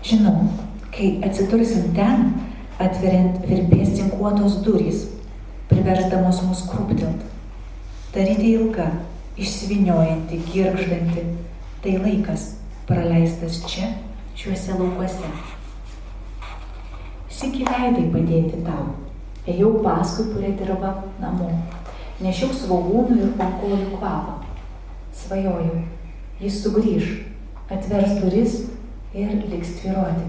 Žinau, kai atsidursim ten, atveriant virpės cinkuotos durys, priversdamos mus krūptelt. Tarytė ilga, išsivyniojanti, girgždanti, tai laikas praleistas čia, šiuose laukuose. Sykį veidai padėti tau, ėjau paskui prie dirba namo, nešiau svogūnų ir pankolių kvapą. Svajojau, jis sugrįž, atvers duris ir liks tvyroti.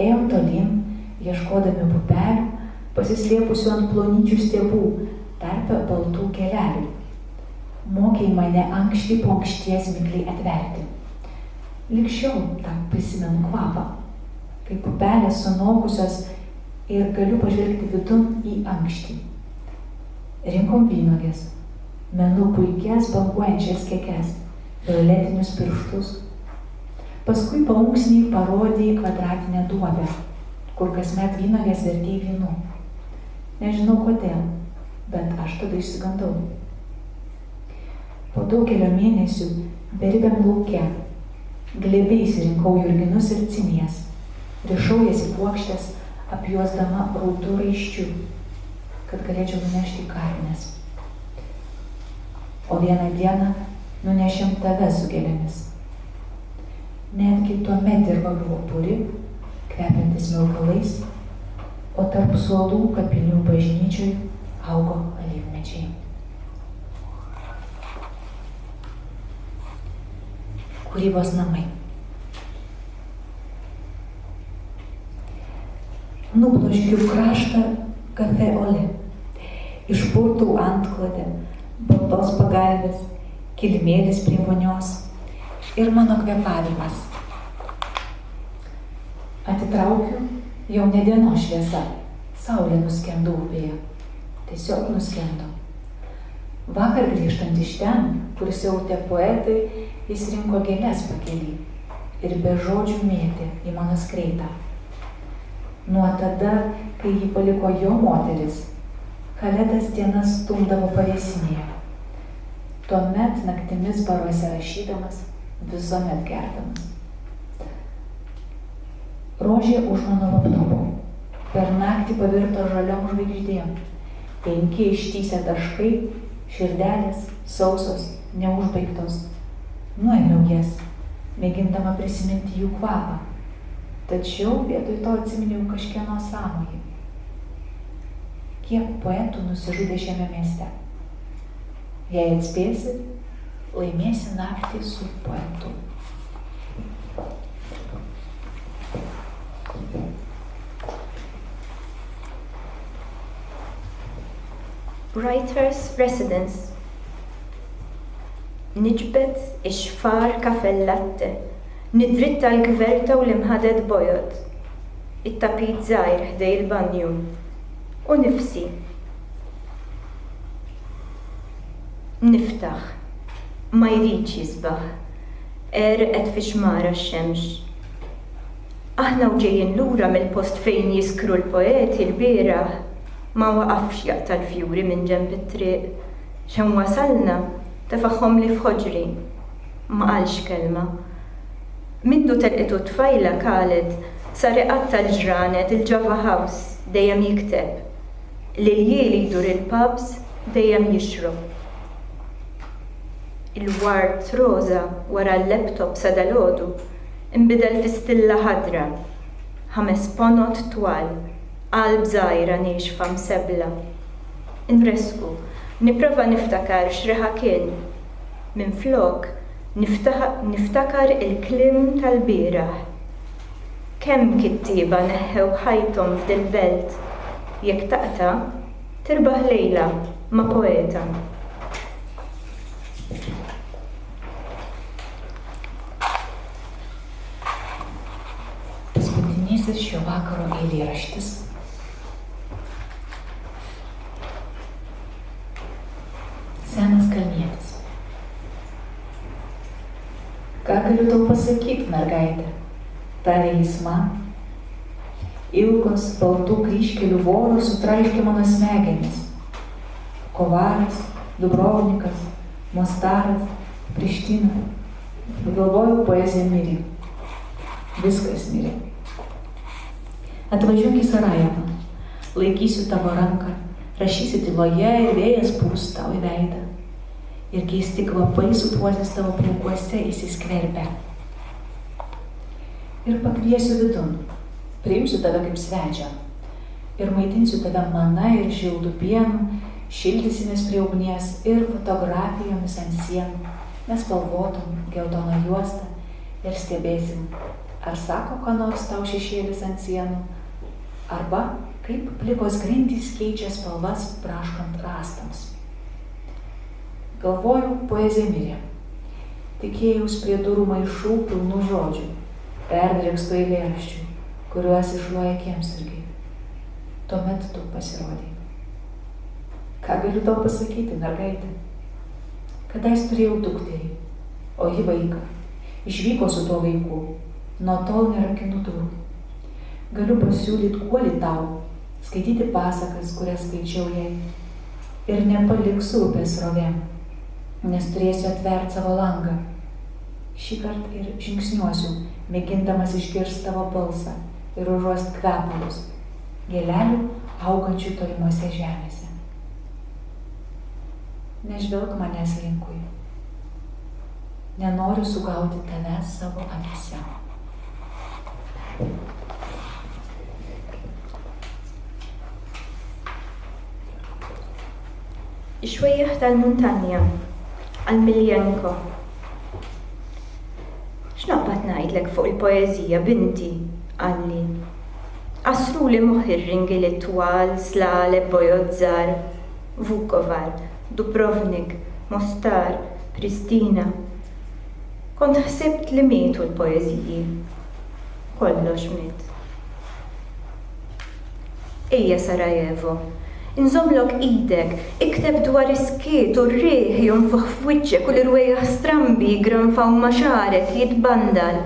Ėjau tolyn, ieškodami pupelių, pasislėpusių ant plonyčių stiebų, tarpe baltų kelelių. Mokei mane ankštį po ankšties mikliai atverti. Lig šiol tą prisimenu kvapą, kai pupelės sunokusios ir galiu pažvelgti vidun į ankštį. Rinkom vynuogės, menu puikias banguojančias kekes, violetinius pirštus. Paskui paunksniai parodė kvadratinę duobę, kur kasmet vynuogės vertė vynu. Nežinau kodėl, bet aš tada išsigandau. Po daugelio mėnesių beribiam lauke glėbiais rinkau jurginus ir cinijas, rišau jas į puokštes, apjuosdama rautų raiščių, kad galėčiau nunešti į kapines. O vieną dieną nunešėm tave su gėlėmis. Netgi tuomet dirba buvo puri, kvepiantis smilkalais, o tarp suolų kapinių bažnyčioj augo alyvmedžiai. Kūrybos namai. Nubloškiu kraštą kafe Oli, išpurtau antklodę, baltos pagalvės, kilimėlis prie vonios ir mano kvėpavimas. Atitraukiu, jau ne dienos šviesa, saulė nuskendo upėje, tiesiog nuskendo. Vakar grįžtant iš ten, kur siautė poetai, jis rinko gėles pakely ir be žodžių mėtė į mano skreitą. Nuo tada, kai jį paliko jo moteris, kalėdas dienas stumdavo pavėsinėje. Tuomet naktimis baruose rašydamas, visuomet gerdamas. Rožė už mano laptopo, per naktį pavirto žaliom žvaigždėm, 5 ištįsę taškai, širdelės, sausos, neužbaigtos. Nuėmiau jas, mėgindama prisiminti jų kvapą, tačiau vietoj to atsiminiau kažkieno sąmojį. Kiek poetų nusižudė šiame mieste? Jei atspėsi, laimėsi naktį su poetu. Writer's Residence. Niġbet ix-xfar kafe latte, nidritta l-gverta u l-imħadet bojod, it-tapit żgħir ħdej il-banju, u nifsi. Niftaħ, ma jridx jisbaħ, erqet fi xmara x-xemx. Aħna u ġejjin lura mill-post fejn jiskru l-poeti l-bieraħ, ma waqafx jaqta l-fjuri minn ġenb it-triq, xemm wasalna tefaħħom li fħoġri, ma qalx kelma. Mindu telqitu tfajla Khaled sar iqatta l-ġranet il-Java House dejjem jikteb, Liljiel jdur il-pubs dejjem jixrob. Il-wart roza wara l-laptop sa dalgħodu inbidel fi stilla ħadra, 5 ponot twal, qalb żgħira nixfa msebbla. Inresku, nipprova niftakar x'reħa kien, minflok niftakar il-kliem tal-bieraħ. Kemm kittieba neħħew ħajthom f'dil belt, jekk taqta' tirbaħ lejla ma' poeta. Paskutinysis šio vakaro eilėraštis. Senas kalnietis. Ką galiu tau pasakyti, mergaitė? Tarė jis man. Ilgos baltų kryžkelių voros sutraiškė mano smegenis. Kovaras, Dubrovnikas, Mostaras, Priština. Galvoju, poezija mirė. Viskas mirė. Atvažiuok į Sarajevą. Laikysiu tavo ranką. Rašysi tyloje ir vėjas pūs tau į veidą. Ir keisti kvapai supuosis tavo plaukuose įsiskverbę. Ir pakviesiu vidun. Priimsiu tave kaip svečią. Ir maitinsiu tave mana ir šiltų pienų, šildysimės prie ugnies ir fotografijomis ant sienų, nespalvotom geltoną juostą ir stebėsim, ar sako, ką nors tau šešėlis ant sienų, arba kaip plikos grindys keičia spalvas braškant rąstams. Galvoju, poezija mirė. Tikėjaus prie durų maišų pilnų žodžių, perdrėkstų eilėraščių, kuriuos iššluoja kiemsargiai. Tuomet tu pasirodai. Ką galiu tau pasakyti, mergaitė? Kadais turėjau dukterį, o ji vaiką. Išvyko su tuo vaiku, nuo tol nerakinu durų. Galiu pasiūlyti kuolį tau, skaityti pasakas, kurias skaičiau jai. Ir nepaliksiu upės srovėm, nes turėsiu atverti savo langą. Šį kartą ir žingsniuosiu, mėgindamas išgirsti tavo balsą ir užuost kvepalus, gėlelių augančių tolimuose žemėse. Nežvelk manęs linkui. Nenoriu sugauti tavęs savo akise. Xwejjeħ tal-muntanja, għal-Miljenko. X'naqbad ngħidlek fuq il-poeżija, binti, għalli. Qasru li moħħi r-ringili twal, Slale, Bojodzar, Vukovar, Dubrovnik, Mostar, Pristina. Kont ħsibt li mietu l-poeżiji. Kollox miet. Ejja Sarajevo, inżomlok idek, ikteb dwar iskiet u r-riħ jonfuħ f'wiċċek u l-irwejjaħ strambi jigranfaw maxarek jitbandal.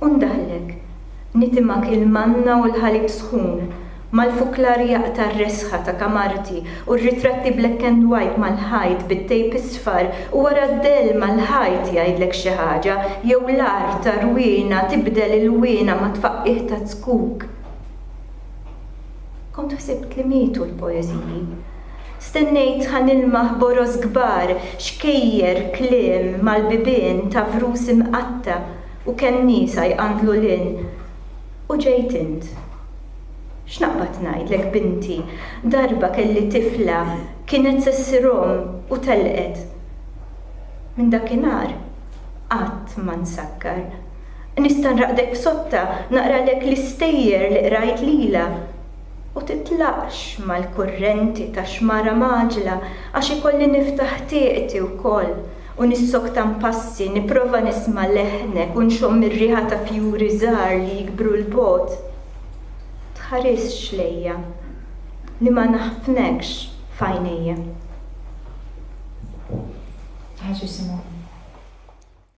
Undaħlek, nitimak il-manna u l-ħalib sħun, mal-fuklar jaqta r-resħa ta' kamarti u r-ritratti black and white mal-ħajt bit-tejp isfar u wara d-del mal-ħajt jgħidlek xi ħaġa jew l-ar ta' rwina tibdel il-wina ma tfaqqih ta' tkuk. Kont ħsibt li mietu l-poeżiji. Stennejt ħanilmaħ boros kbar, xkejjer kliem mal-bibien ta' vrus imqatta u kien nisa jqandlu lin. U ġejt int. X'naqbad ngħidlek binti, darba kelli tifla kienet sessirom u telqet. Minn dakinhar qatt ma nsakkar. Nista' nraqdek f'sotta naqralek l-istejjer li qrajt lila. U titlaqx mal-kurrenti ta' xmara maġla għax ikolli niftaħ tieqti wkoll u nissok passi nipprova nisma' leħnek u nxomm ir-riħa ta' fjuri żgħar li jikbru l-bot. Tħarisx lejja li ma naħfnekx f'għajnejja. Ačiū, Simon.